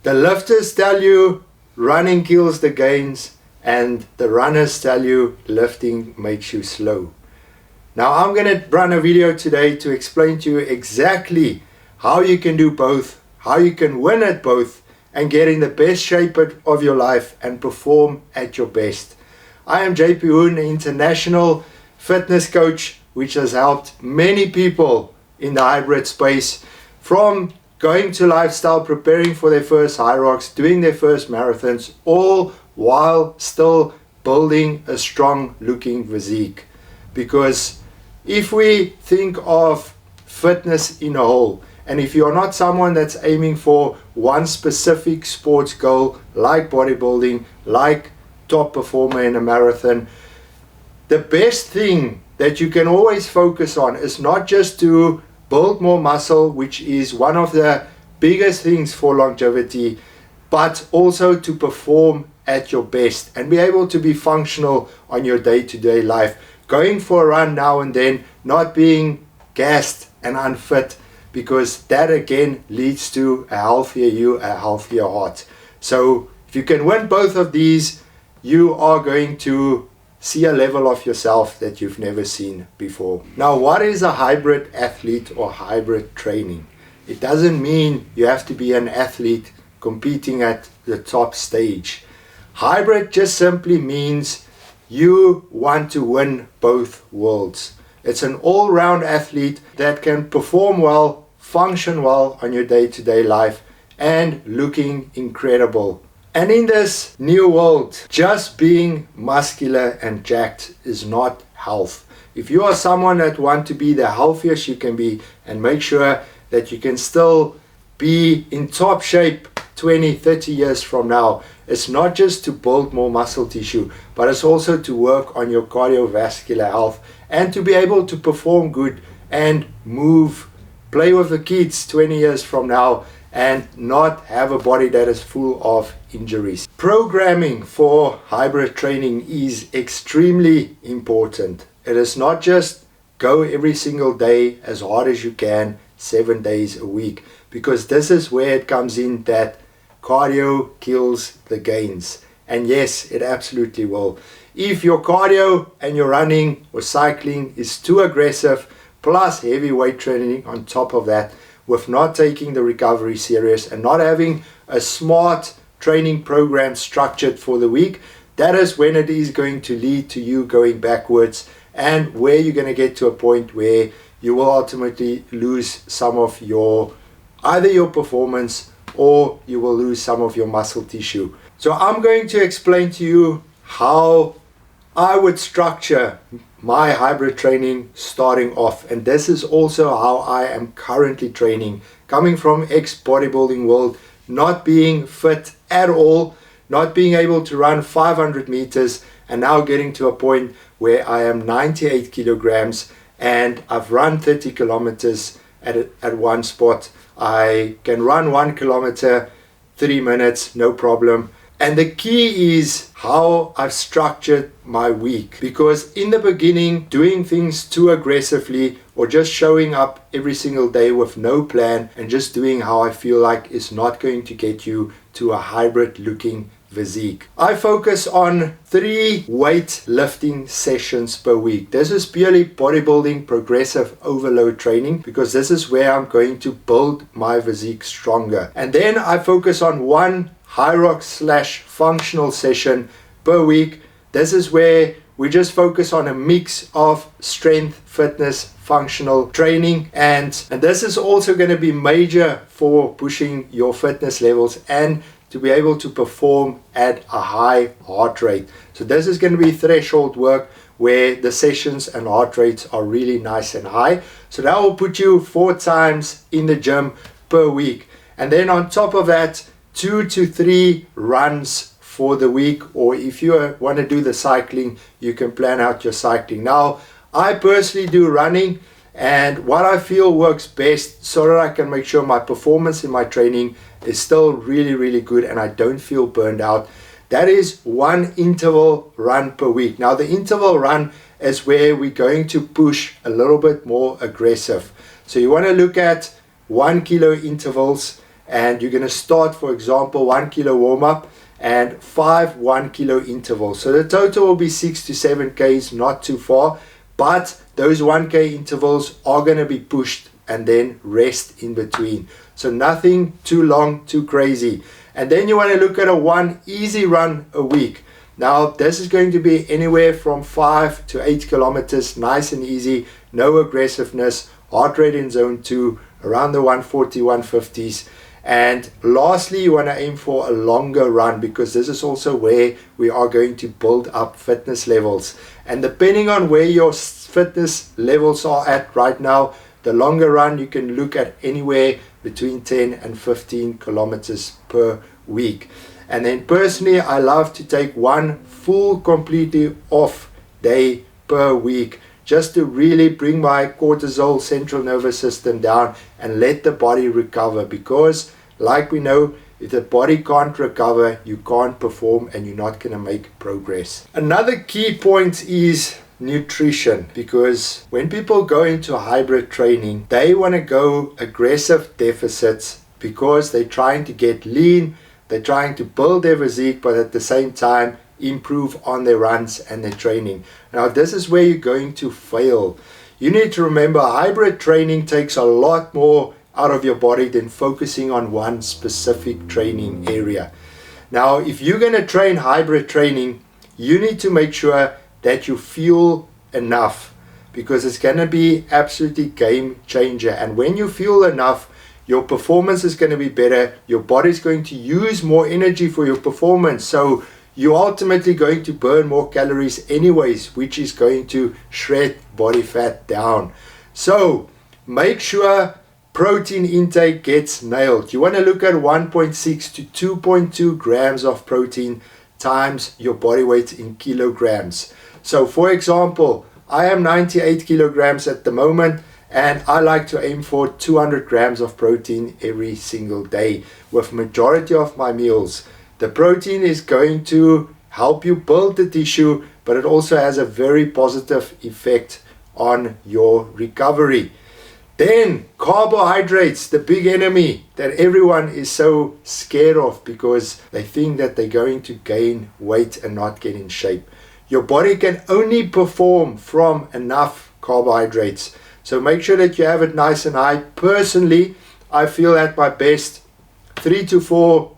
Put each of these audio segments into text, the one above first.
The lifters tell you running kills the gains, and the runners tell you lifting makes you slow. Now I'm going to run a video today to explain to you exactly how you can do both, how you can win at both and get in the best shape of your life and perform at your best. I am JP Hoon, an international fitness coach which has helped many people in the hybrid space, from going to lifestyle, preparing for their first HYROX, doing their first marathons, all while still building a strong looking physique. Because if we think of fitness in a whole, and if you're not someone that's aiming for one specific sports goal like bodybuilding, like top performer in a marathon, the best thing that you can always focus on is not just to build more muscle, which is one of the biggest things for longevity, but also to perform at your best and be able to be functional on your day-to-day life. Going for a run now and then, not being gassed and unfit, because that again leads to a healthier you, a healthier heart. So if you can win both of these, you are going to see a level of yourself that you've never seen before. Now, what is a hybrid athlete or hybrid training? It doesn't mean you have to be an athlete competing at the top stage. Hybrid just simply means you want to win both worlds. It's an all-round athlete that can perform well, function well on your day-to-day life, and looking incredible. And in this new world, just being muscular and jacked is not health. If you are someone that wants to be the healthiest you can be and make sure that you can still be in top shape 20, 30 years from now, it's not just to build more muscle tissue, but it's also to work on your cardiovascular health and to be able to perform good and move, play with the kids 20 years from now, and not have a body that is full of injuries. Programming for hybrid training is extremely important. It is not just go every single day as hard as you can, 7 days a week, because this is where it comes in that cardio kills the gains. And yes, it absolutely will. If your cardio and your running or cycling is too aggressive, plus heavy weight training on top of that, with not taking the recovery serious and not having a smart training program structured for the week, that is when it is going to lead to you going backwards, and where you're going to get to a point where you will ultimately lose some of either your performance or you will lose some of your muscle tissue. So I'm going to explain to you how I would structure my hybrid training starting off, and this is also how I am currently training, coming from ex-bodybuilding world, not being fit at all, not being able to run 500 meters, and now getting to a point where I am 98 kilograms and I've run 30 kilometers at one spot. I can run 1 kilometer 3 minutes, no problem. And the key is how I've structured my week, because in the beginning, doing things too aggressively or just showing up every single day with no plan and just doing how I feel like is not going to get you to a hybrid looking physique. I focus on 3 weight lifting sessions per week. This is purely bodybuilding progressive overload training, because this is where I'm going to build my physique stronger. And then I focus on 1 HYROX/functional session per week. This is where we just focus on a mix of strength, fitness, functional training, and this is also going to be major for pushing your fitness levels and to be able to perform at a high heart rate. So this is going to be threshold work where the sessions and heart rates are really nice and high. So that will put you 4 times in the gym per week. And then on top of that, 2 to 3 runs for the week, or if you want to do the cycling, you can plan out your cycling. Now, I personally do running, and what I feel works best so that I can make sure my performance in my training is still really, really good and I don't feel burned out. That is 1 interval run per week. Now, the interval run is where we're going to push a little bit more aggressive. So you want to look at 1 kilo intervals, and you're going to start, for example, 1 kilo warm-up and 5 1 kilo intervals. So the total will be 6 to 7 Ks, not too far, but those 1K intervals are going to be pushed and then rest in between. So nothing too long, too crazy. And then you want to look at a 1 easy run a week. Now this is going to be anywhere from 5 to 8 kilometers, nice and easy, no aggressiveness, heart rate in zone 2, around the 140, 150s. And lastly, you want to aim for a longer run, because this is also where we are going to build up fitness levels. And depending on where your fitness levels are at right now, the longer run you can look at anywhere between 10 and 15 kilometers per week. And then personally, I love to take one full completely off day per week, just to really bring my cortisol, central nervous system down and let the body recover. Because like we know, if the body can't recover, you can't perform and you're not going to make progress. Another key point is nutrition, because when people go into hybrid training, they want to go aggressive deficits because they're trying to get lean, they're trying to build their physique, but at the same time improve on their runs and their training. Now this is where you're going to fail. You need to remember, hybrid training takes a lot more out of your body than focusing on one specific training area. Now if you're going to train hybrid training, you need to make sure that you fuel enough, because it's going to be absolutely game changer. And when you fuel enough, your performance is going to be better, your body's going to use more energy for your performance, so you're ultimately going to burn more calories anyways, which is going to shred body fat down. So make sure protein intake gets nailed. You want to look at 1.6 to 2.2 grams of protein times your body weight in kilograms. So for example, I am 98 kilograms at the moment, and I like to aim for 200 grams of protein every single day with majority of my meals. The protein is going to help you build the tissue, but it also has a very positive effect on your recovery. Then carbohydrates, the big enemy that everyone is so scared of, because they think that they're going to gain weight and not get in shape. Your body can only perform from enough carbohydrates. So make sure that you have it nice and high. Personally, I feel at my best 3 to 4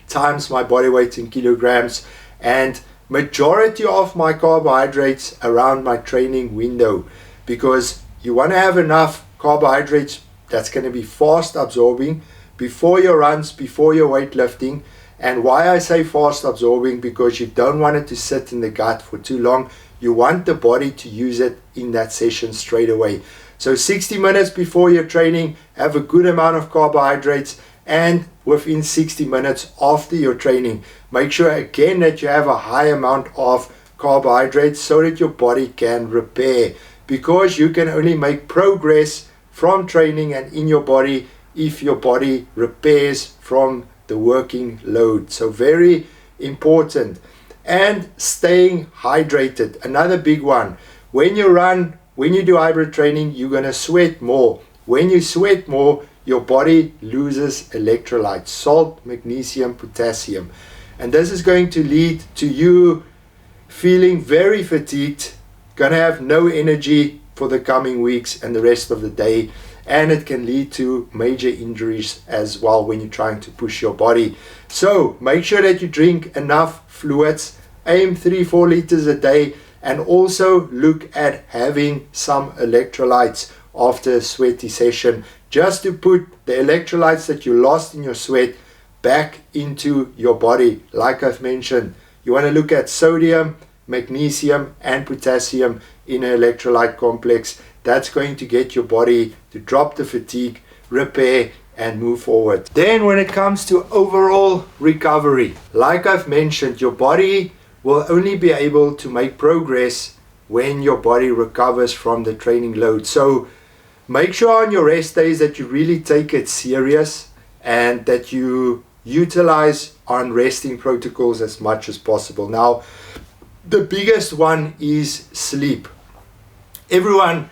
times my body weight in kilograms, and majority of my carbohydrates around my training window, because you want to have enough carbohydrates that's going to be fast absorbing before your runs, before your weightlifting. And why I say fast absorbing, because you don't want it to sit in the gut for too long. You want the body to use it in that session straight away. So 60 minutes before your training, have a good amount of carbohydrates, and within 60 minutes after your training, make sure again that you have a high amount of carbohydrates so that your body can repair, because you can only make progress from training and in your body if your body repairs from the working load. So very important. And staying hydrated, another big one. When you run, when you do hybrid training, you're going to sweat more. When you sweat more, your body loses electrolytes, salt, magnesium, potassium. And this is going to lead to you feeling very fatigued, going to have no energy for the coming weeks and the rest of the day. And it can lead to major injuries as well when you're trying to push your body. So make sure that you drink enough fluids, aim 3-4 liters a day, and also look at having some electrolytes after a sweaty session, just to put the electrolytes that you lost in your sweat back into your body. Like I've mentioned, you want to look at sodium, magnesium and potassium in an electrolyte complex. That's going to get your body to drop the fatigue, repair and move forward. Then when it comes to overall recovery, like I've mentioned, your body will only be able to make progress when your body recovers from the training load. So make sure on your rest days that you really take it serious and that you utilize on resting protocols as much as possible. Now, the biggest one is sleep. Everyone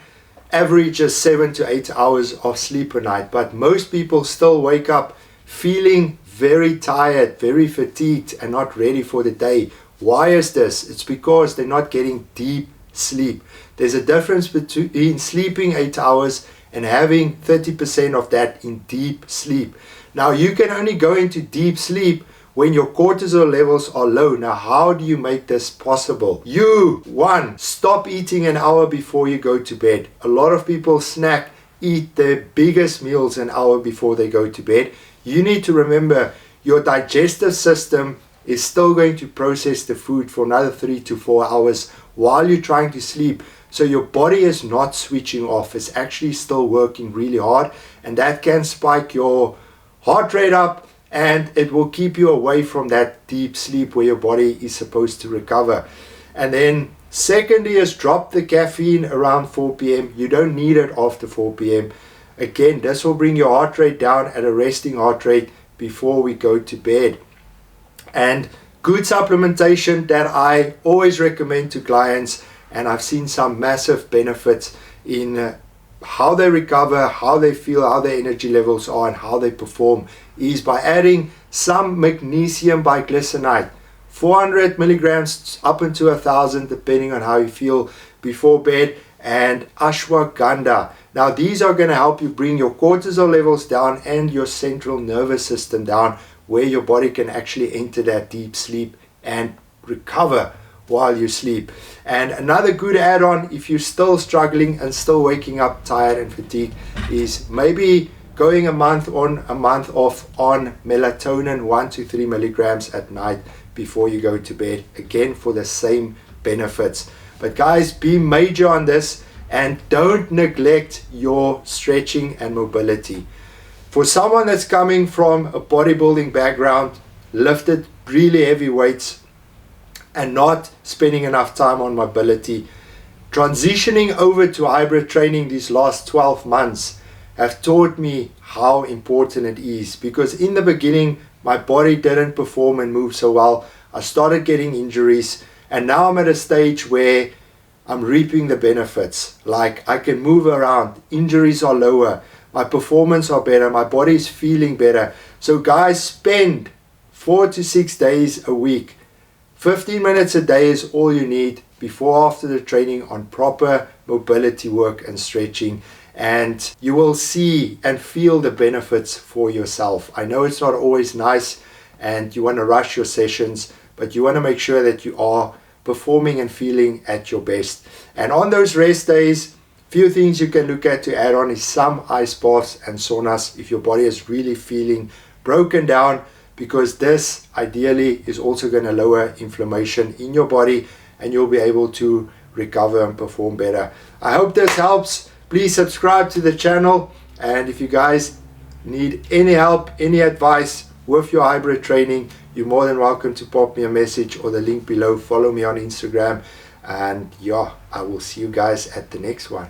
averages 7 to 8 hours of sleep a night, but most people still wake up feeling very tired, very fatigued, and not ready for the day. Why is this? It's because they're not getting deep sleep. There's a difference between sleeping 8 hours and having 30% of that in deep sleep. Now, you can only go into deep sleep when your cortisol levels are low. Now, how do you make this possible? One, stop eating an hour before you go to bed. A lot of people eat their biggest meals an hour before they go to bed. You need to remember your digestive system is still going to process the food for another 3 to 4 hours while you're trying to sleep. So your body is not switching off. It's actually still working really hard, and that can spike your heart rate up, and it will keep you away from that deep sleep where your body is supposed to recover. And then secondly is drop the caffeine around 4 p.m. You don't need it after 4 p.m. Again, this will bring your heart rate down at a resting heart rate before we go to bed. And good supplementation that I always recommend to clients, and I've seen some massive benefits in how they recover, how they feel, how their energy levels are, and how they perform, is by adding some magnesium biglycinate, 400 milligrams up into 1,000 depending on how you feel before bed, and ashwagandha. Now these are going to help you bring your cortisol levels down and your central nervous system down, where your body can actually enter that deep sleep and recover while you sleep. And another good add-on, if you're still struggling and still waking up tired and fatigued, is maybe going a month on, a month off on melatonin, 1 to 3 milligrams at night before you go to bed, again for the same benefits. But guys, be major on this and don't neglect your stretching and mobility. For someone that's coming from a bodybuilding background, lifted really heavy weights and not spending enough time on mobility, transitioning over to hybrid training these last 12 months have taught me how important it is, because in the beginning my body didn't perform and move so well. I started getting injuries, and now I'm at a stage where I'm reaping the benefits. Like, I can move around, injuries are lower, my performance are better, my body is feeling better. So guys, spend 4 to 6 days a week. 15 minutes a day is all you need before after the training on proper mobility work and stretching, and you will see and feel the benefits for yourself. I know it's not always nice and you want to rush your sessions, but you want to make sure that you are performing and feeling at your best. And on those rest days, few things you can look at to add on is some ice baths and saunas if your body is really feeling broken down, because this ideally is also going to lower inflammation in your body and you'll be able to recover and perform better. I hope this helps. Please subscribe to the channel, and if you guys need any help, any advice with your hybrid training, you're more than welcome to pop me a message or the link below. Follow me on Instagram, and yeah, I will see you guys at the next one.